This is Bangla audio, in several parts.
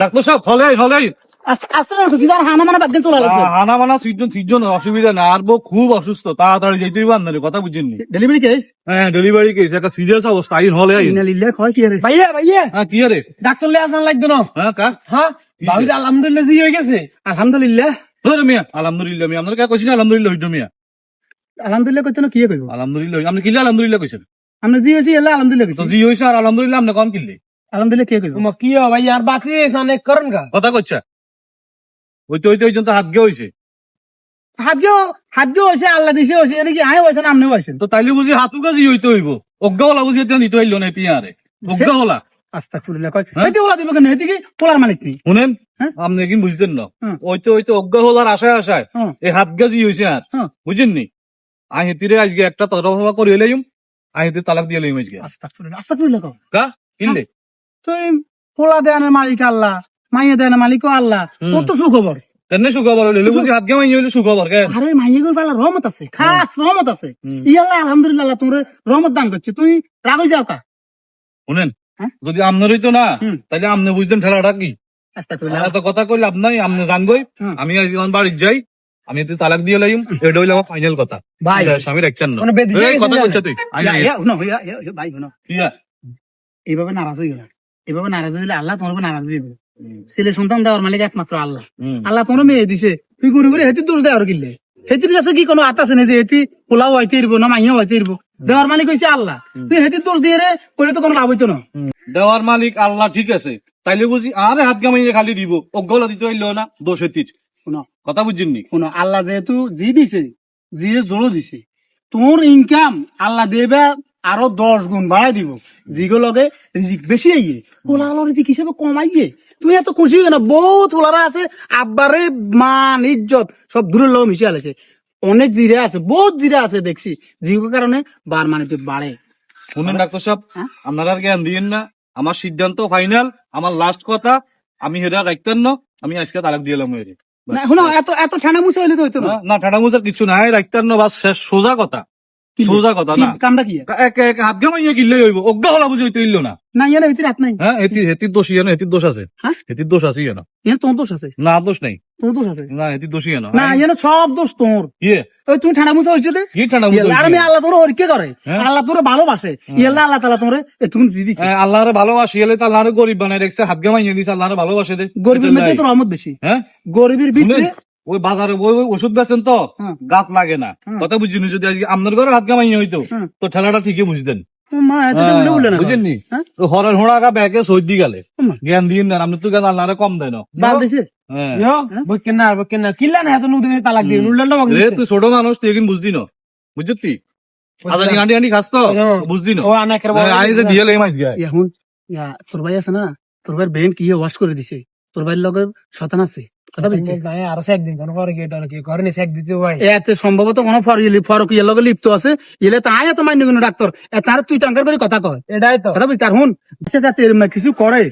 ডাক্তার সাহেব হলেই হানা মানা বাদ দিন চলে আসছে। হানা মানা সিজন অসুবিধা না, আর বউ খুব অসুস্থ, তাড়াতাড়ি যেতেই পারেন কথা বুঝেননি। ডেলিভারি কেস হ্যাঁ ডেলিভারি কেস, একটা সিরিয়াস অবস্থা, আইন হলে আইন। লিল্লা কয় কি রে? ভাইয়া ভাইয়া হ্যাঁ কি রে? ডাক্তার লে আসান লাগতো না। হ্যাঁ কা হ্যাঁ ভাবি আলহামদুলিল্লাহ জি হয়ে গেছে। আলহামদুলিল্লাহ মিয়া আলহামদুলিল্লাহ, মিয়া আপনার কে কইছেন আলহামদুলিল্লাহ হইতো মিয়া? আলহামদুলিল্লাহ কইতো না কি কইব? আলহামদুলিল্লাহ আপনি কিলে আলহামদুলিল্লাহ কইছেন? আমরা জি হইছি এলা আলহামদুলিল্লাহ তো কইছি। জি হইছে আর আলহামদুলিল্লাহ আপনি কম কিনলে? আলহামদুলিল্লাহ কে কইব? কি ভাইয়া আর বাকি অনেক করেন গা কথা কইছা হইতে ওই জন্য হাত গে হইছে। হাত গিয়ে হইছে আল্লাহ দিছে হইছে এনে কি আয় হইছে না আমনে হইছেন? তো তাইলে বুঝি হাতু কাজি হইতে হইব, অজ্ঞা হলা বুঝি এটা নিতে হইল না তিয়ারে অজ্ঞা হলা। আস্তাগফিরুল্লাহ কয় হেতি ওলা দিব কেন? হেতি কি পোলার মালিক নি? শুনেন হ্যাঁ? আপনি কি বুঝতেন না, হ্যাঁ। ওইতে অজ্ঞা হলার আশায় হ্যাঁ। এই হাত গাজি হইছে আর হ্যাঁ। বুঝেননি। আই হেতিরে আজকে একটা তরফা করে এলাইম, আই হেতি তালাক দিয়ে লইম আজকে। আস্তাগফিরুল্লাহ কও। কা কিনলে তুই পোলা দেয়ানের মালিক আল্লাহ, মাইয়া দেয়ানের মালিকও আল্লাহ, তোর তো সুখবর। কেন সুখবর হইলে বুঝি হাত গে মাই হইলে সুখবর কেন? আরে মাইয়া গুর বালা রহমত আছে, খাস রহমত আছে। ইয়াল্লাহ আলহামদুলিল্লাহ আল্লাহ তোরে রহমত দান করছে, তুই রাগ হই যাও কা? শুনেন হ্যাঁ? যদি আমনের হইতো না হুম। তাহলে আপনি বুঝতেন ঠেলাটা কি। আস্তাগফিরুল্লাহ। এত কথা কইলে আপনাই আপনি জানবই। হুম। আমি আজ বাড়ির যাই, আমি তুই তালাক দিয়ে লাইম, এটা হইলে আমার ফাইনাল কথা। ভাই। স্বামী রাখছেন না কোনো বেদিসে এই গেছেন কথা জানেন? কইছ তুই শুনো, ভাই শুনো, ইয়া এইভাবে নারাজ হইও না। এইভাবে নারাজ হইলে আল্লাহ তোমার উপর নারাজ হইবে। ছেলে সন্তান দেওয়ার মালিক একমাত্র আল্লাহ। আল্লাহ তোমার মেয়ে দিছে, তুই ঘুরে ঘুরে হেতির দোষ দেওয়ার কিনলে? হেতির কাছে কি কোনো আত আছে না যে হেতি পোলাও হইতে ইরবো না মাইয়া হইতে ইরবো? দেওয়ার মালিক হইছে আল্লাহ। তুই হেতির দোষ দিয়ে রে করে তো কোনো লাভ হইতো না। দেওয়ার মালিক আল্লাহ ঠিক আছে, তাইলে বুঝি আরে হাত গামাইয়ে খালি দিব, অজ্ঞলা দিতে হইলো না, দোষ হেতির। শুনো কথা বুঝছেননি? শুনো, আল্লাহ যেহেতু জি দিছে, জি জোড়ো দিছে, তোর ইনকাম আল্লাহ দেবে আরো 10 গুণ বাড়াই দিব। যেগুলোকে রিজিক বেশি আইয়ে ওলা আলো রিজিক হিসেবে কমাইয়ে তুই এত খুশি হয়ে না? বহুত ওলারা আছে আব্বারে মান ইজ্জত সব দূরের লোক মিশে আলেছে। অনেক জিরা আছে, বহুত জিরা আছে দেখছি, যেগুলোর কারণে বার মানে বাড়ে। শুনেন ডাক্তার সাহেব, হ্যাঁ? আপনারা আর জ্ঞান দিয়েন না, আমার সিদ্ধান্ত ফাইনাল, আমার লাস্ট কথা, আমি হেরা রাখতেন না, আমি আজকে তালাক দিয়েলাম এর। না শুনো, এত এত ঠান্ডা মুছে হইলে তো হইতো না। না ঠান্ডা মুজার কিছু নাই, রাখতেন না, বাস শেষ, সোজা কথা, সোজা কথা না। কামটা কি এক এক হাত গামাইয়ে কিনলেই হইব, অজ্ঞা হলা বুঝি হইতে হইলো না। না ইয়ার ভিতরে হাত নাই? হ্যাঁ হেতির দোষী না, হেতির দোষ আছে। হ্যাঁ? হেতির দোষ আছে না? ইয়ার তোর দোষ আছে? না দোষ নাই, তোর দোষ আছে না হেতির দোষী না। না, ইয়ার সব দোষ তোর। ইয়ে ওই তুমি ঠান্ডা মুছে হয়েছে কি ঠান্ডা মুজা আর আমি আল্লাহ তোর হরিকে করে, হ্যাঁ? আল্লাহ তোর ভালোবাসে, ইয়াল্লাহ আল্লাহ তালা তোরে তুমি জি দিছে। আল্লাহরে ভালোবাসি এলে তো আল্লাহরে গরিব বানাই রেখছে, হাত গামাইয়ে দিছে, আল্লাহরে ভালোবাসে দে। গরিবের মধ্যে তোর রহমত বেশি। হ্যাঁ গরিবের ভিতরে শুনেন, ওই বাজারে ওই ওষুধ বেচেন তো হ্যাঁ। গাত লাগে না, কথা বুঝিনি। যদি আজকে আপনার ঘরে হাত গামাইয়ে হইতো হ্যাঁ। তো ঠেলাটা ঠিকই বুঝতেন। মা এত উল্লে উল্লে না বুঝেননি? হ্যাঁ? তো হরের হোড়া ব্যাগে সর্দি গেলে হুম। জ্ঞান দিন না, আপনি তো জ্ঞান আল্লাহরে কম দেয় না। বাল দিছে। হ্যাঁ বকেন না কিল্লা না এত নতুন তালাক দিয়ে উল্লাটা বকেন রে তুই ছোট মানুষ তুই এখন বুঝদি না, বুঝতি? আদানি আন্ডি আন্ডি খাস তো বুঝদি না। ও আনাকের আই যে দিয়ে লাই মাছ গায় এখন তোর ভাই আছে না, তোর ভাইয়ের বেন কি ওয়াশ করে দিছে, তোর ভাইয়ের লগে শতান আছে, কথা বুঝতে? আরো একদিন কোন পরে গিয়ে কি করেনি এক দিতে ভাই এতে সম্ভবত কোনো ফরক ইয়ের লগে লিপ্ত আছে, ইলে তাই এত মান্য কোনো ডাক্তার তার তুই টাঙ্কার করে কথা কয়, এটাই তো কথা বুঝতে? আর হুন কিছু করে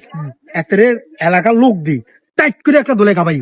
এতেরে এলাকার লোক দি টাইট করে একটা দোলে খাবাই